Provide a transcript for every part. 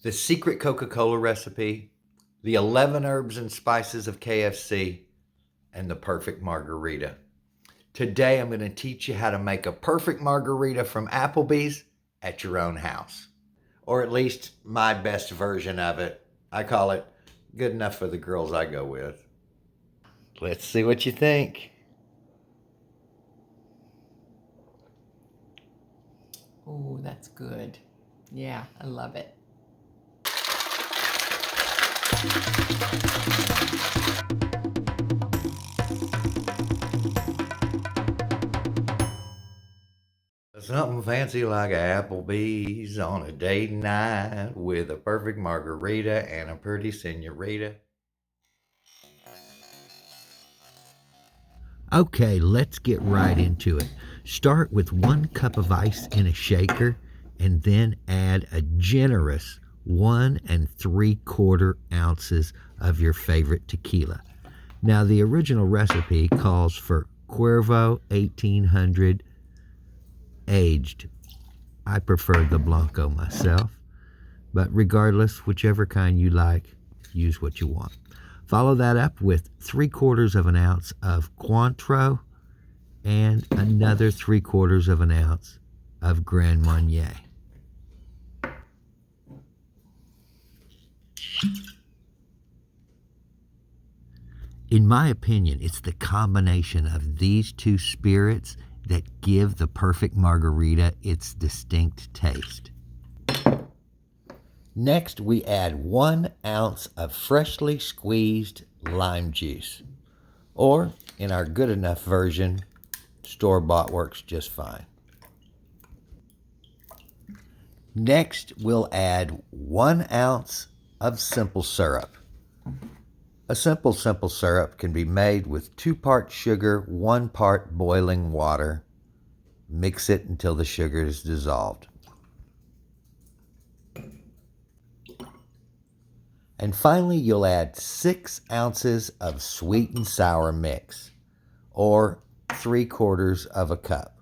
the secret Coca-Cola recipe, the 11 herbs and spices of KFC, and the perfect margarita. Today, I'm going to teach you how to make a perfect margarita from Applebee's at your own house. Or at least my best version of it. I call it good enough for the girls I go with. Let's see what you think. Oh, that's good. Yeah, I love it. Something fancy like Applebee's on a date night with a perfect margarita and a pretty senorita. Okay, let's get right into it. Start with 1 cup of ice in a shaker and then add a generous 1 3/4 ounces of your favorite tequila. Now, the original recipe calls for Cuervo 1800 aged. I prefer the Blanco myself, but regardless, whichever kind you like, use what you want. Follow that up with 3/4 ounce of Cointreau and another 3/4 ounce of Grand Marnier. In my opinion, it's the combination of these two spirits that give the perfect margarita its distinct taste. Next, we add 1 ounce of freshly squeezed lime juice. Or, in our good enough version, store-bought works just fine. Next, we'll add 1 ounce of simple syrup. A simple syrup can be made with 2 parts sugar, 1 part boiling water. Mix it until the sugar is dissolved. And finally, you'll add 6 ounces of sweet and sour mix, or 3/4 cup.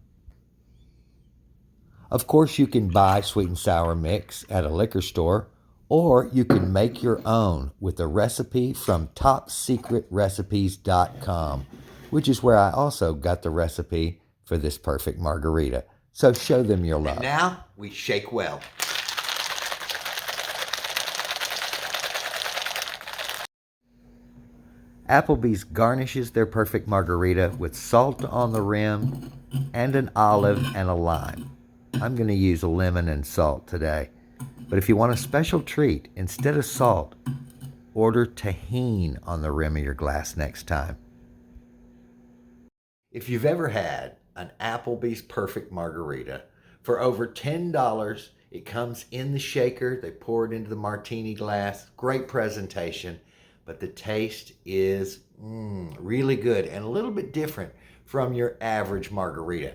Of course, you can buy sweet and sour mix at a liquor store, or you can make your own with a recipe from topsecretrecipes.com, which is where I also got the recipe for this perfect margarita. So show them your love. And now we shake well. Applebee's garnishes their perfect margarita with salt on the rim and an olive and a lime. I'm going to use a lemon and salt today. But if you want a special treat, instead of salt, order tahini on the rim of your glass next time. If you've ever had an Applebee's perfect margarita, for over $10, it comes in the shaker. They pour it into the martini glass. Great presentation. But the taste is really good and a little bit different from your average margarita.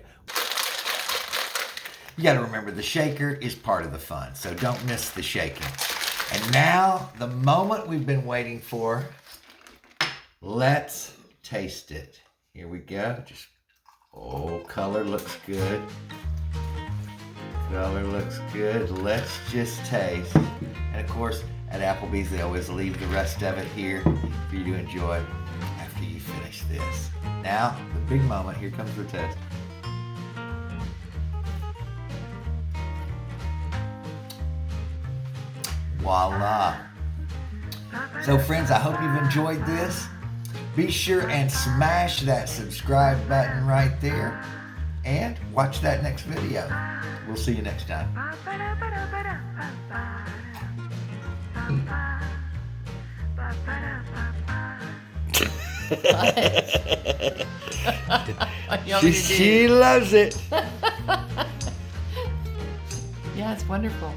You got to remember, the shaker is part of the fun, so don't miss the shaking. And now, the moment we've been waiting for, let's taste it. Here we go. Color looks good. Color looks good. Let's just taste. And of course, at Applebee's, they always leave the rest of it here for you to enjoy after you finish this. Now, the big moment. Here comes the test. Voila. So friends, I hope you've enjoyed this. Be sure and smash that subscribe button right there and watch that next video. We'll see you next time. She loves it. Yeah, it's wonderful.